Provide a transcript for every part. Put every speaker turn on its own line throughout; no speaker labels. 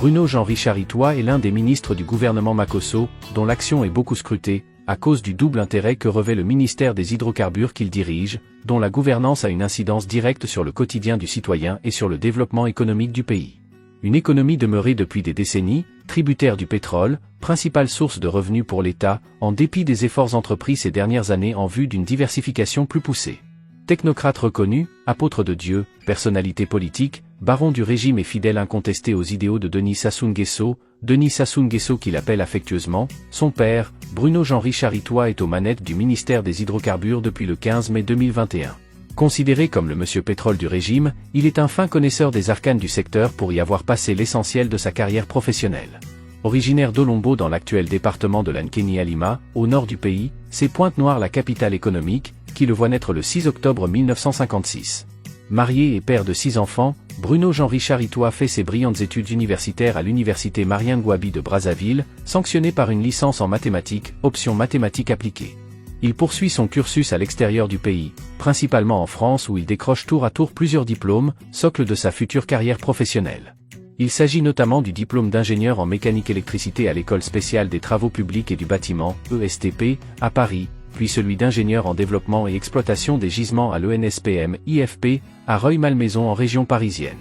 Bruno Jean-Richard Itoie est l'un des ministres du gouvernement Makosso, dont l'action est beaucoup scrutée, à cause du double intérêt que revêt le ministère des hydrocarbures qu'il dirige, dont la gouvernance a une incidence directe sur le quotidien du citoyen et sur le développement économique du pays. Une économie demeurée depuis des décennies, tributaire du pétrole, principale source de revenus pour l'État, en dépit des efforts entrepris ces dernières années en vue d'une diversification plus poussée. Technocrate reconnu, apôtre de Dieu, personnalité politique, baron du régime et fidèle incontesté aux idéaux de Denis Sassou Nguesso qu'il appelle affectueusement son père, Bruno Jean-Richard Itoie est aux manettes du ministère des Hydrocarbures depuis le 15 mai 2021. Considéré comme le monsieur pétrole du régime, il est un fin connaisseur des arcanes du secteur pour y avoir passé l'essentiel de sa carrière professionnelle. Originaire d'Olombo dans l'actuel département de l'Ankeni-Alima, au nord du pays, c'est Pointe-Noire la capitale économique, qui le voit naître le 6 octobre 1956. Marié et père de 6 enfants, Bruno Jean-Richard Itoie fait ses brillantes études universitaires à l'université Marien Ngouabi de Brazzaville, sanctionnée par une licence en mathématiques, option mathématiques appliquées. Il poursuit son cursus à l'extérieur du pays, principalement en France où il décroche tour à tour plusieurs diplômes, socle de sa future carrière professionnelle. Il s'agit notamment du diplôme d'ingénieur en mécanique électricité à l'École spéciale des travaux publics et du bâtiment, ESTP, à Paris, puis celui d'ingénieur en développement et exploitation des gisements à l'ENSPM, IFP, à Rueil-Malmaison en région parisienne.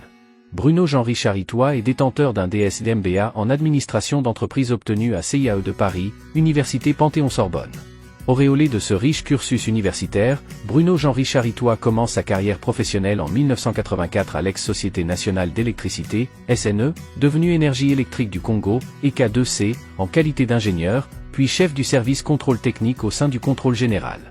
Bruno Jean-Richard Itoie est détenteur d'un DSD-MBA en administration d'entreprise obtenu à CIAE de Paris, Université Panthéon-Sorbonne. Auréolé de ce riche cursus universitaire, Bruno Jean-Richard Itoie commence sa carrière professionnelle en 1984 à l'ex-Société nationale d'électricité, SNE, devenue Énergie électrique du Congo, EK2C, en qualité d'ingénieur, puis chef du service contrôle technique au sein du contrôle général.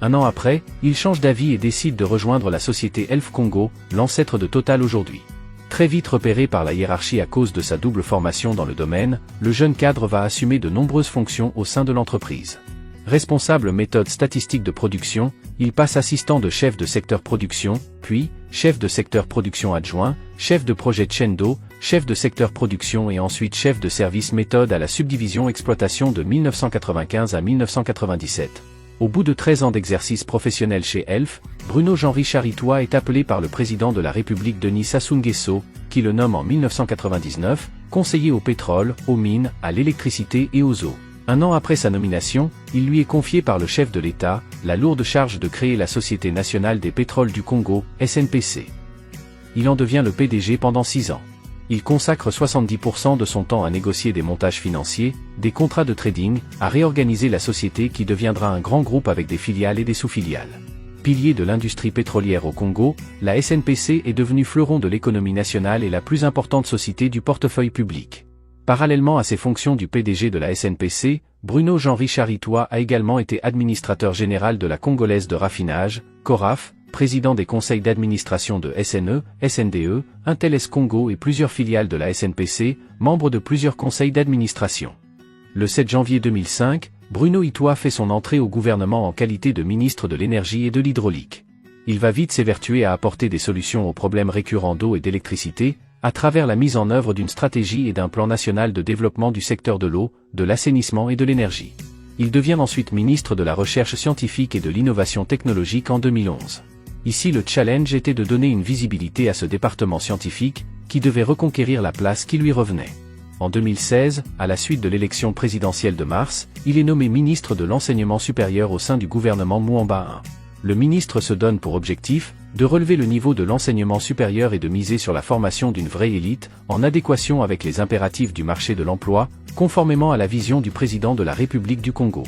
Un an après, il change d'avis et décide de rejoindre la société Elf Congo, l'ancêtre de Total aujourd'hui. Très vite repéré par la hiérarchie à cause de sa double formation dans le domaine, le jeune cadre va assumer de nombreuses fonctions au sein de l'entreprise. Responsable méthode statistique de production, il passe assistant de chef de secteur production, puis chef de secteur production adjoint, chef de projet de chaîne d'eau, chef de secteur production et ensuite chef de service méthode à la subdivision exploitation de 1995 à 1997. Au bout de 13 ans d'exercice professionnel chez Elf, Bruno Jean-Richard Itoie est appelé par le président de la République Denis Sassou Nguesso, qui le nomme en 1999, conseiller au pétrole, aux mines, à l'électricité et aux eaux. Un an après sa nomination, il lui est confié par le chef de l'État, la lourde charge de créer la Société nationale des pétroles du Congo, SNPC. Il en devient le PDG pendant 6 ans. Il consacre 70% de son temps à négocier des montages financiers, des contrats de trading, à réorganiser la société qui deviendra un grand groupe avec des filiales et des sous-filiales. Pilier de l'industrie pétrolière au Congo, la SNPC est devenue fleuron de l'économie nationale et la plus importante société du portefeuille public. Parallèlement à ses fonctions du PDG de la SNPC, Bruno Jean-Richard Itoie a également été administrateur général de la Congolaise de raffinage, CORAF, président des conseils d'administration de SNE, SNDE, Inteles Congo et plusieurs filiales de la SNPC, membre de plusieurs conseils d'administration. Le 7 janvier 2005, Bruno Itoie fait son entrée au gouvernement en qualité de ministre de l'énergie et de l'hydraulique. Il va vite s'évertuer à apporter des solutions aux problèmes récurrents d'eau et d'électricité, à travers la mise en œuvre d'une stratégie et d'un plan national de développement du secteur de l'eau, de l'assainissement et de l'énergie. Il devient ensuite ministre de la Recherche scientifique et de l'innovation technologique en 2011. Ici le challenge était de donner une visibilité à ce département scientifique, qui devait reconquérir la place qui lui revenait. En 2016, à la suite de l'élection présidentielle de mars, il est nommé ministre de l'Enseignement supérieur au sein du gouvernement Mouamba I. Le ministre se donne pour objectif de relever le niveau de l'enseignement supérieur et de miser sur la formation d'une vraie élite, en adéquation avec les impératifs du marché de l'emploi, conformément à la vision du président de la République du Congo.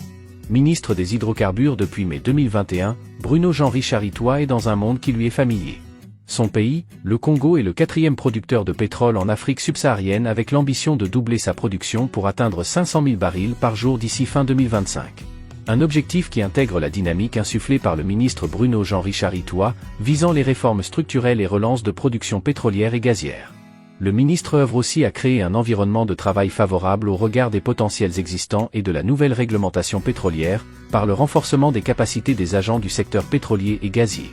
Ministre des Hydrocarbures depuis mai 2021, Bruno Jean-Richard Itoie est dans un monde qui lui est familier. Son pays, le Congo, est le 4e producteur de pétrole en Afrique subsaharienne avec l'ambition de doubler sa production pour atteindre 500 000 barils par jour d'ici fin 2025. Un objectif qui intègre la dynamique insufflée par le ministre Bruno Jean-Richard Itoie, visant les réformes structurelles et relance de production pétrolière et gazière. Le ministre œuvre aussi à créer un environnement de travail favorable au regard des potentiels existants et de la nouvelle réglementation pétrolière, par le renforcement des capacités des agents du secteur pétrolier et gazier.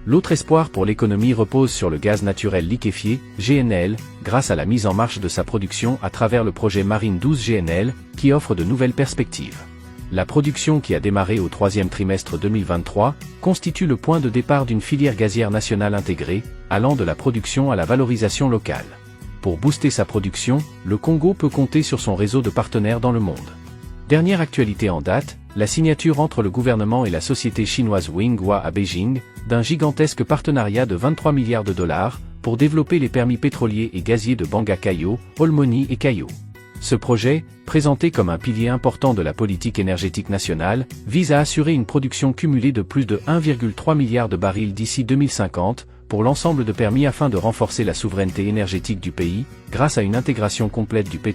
L'autre espoir pour l'économie repose sur le gaz naturel liquéfié, GNL, grâce à la mise en marche de sa production à travers le projet Marine 12 GNL, qui offre de nouvelles perspectives. La production qui a démarré au 3e trimestre 2023, constitue le point de départ d'une filière gazière nationale intégrée, allant de la production à la valorisation locale. Pour booster sa production, le Congo peut compter sur son réseau de partenaires dans le monde. Dernière actualité en date, la signature entre le gouvernement et la société chinoise Winghua à Beijing, d'un gigantesque partenariat de 23 milliards de dollars, pour développer les permis pétroliers et gaziers de Banga-Kayo, Holmoni et Kayo. Ce projet, présenté comme un pilier important de la politique énergétique nationale, vise à assurer une production cumulée de plus de 1,3 milliard de barils d'ici 2050, pour l'ensemble de permis afin de renforcer la souveraineté énergétique du pays, grâce à une intégration complète du pétrole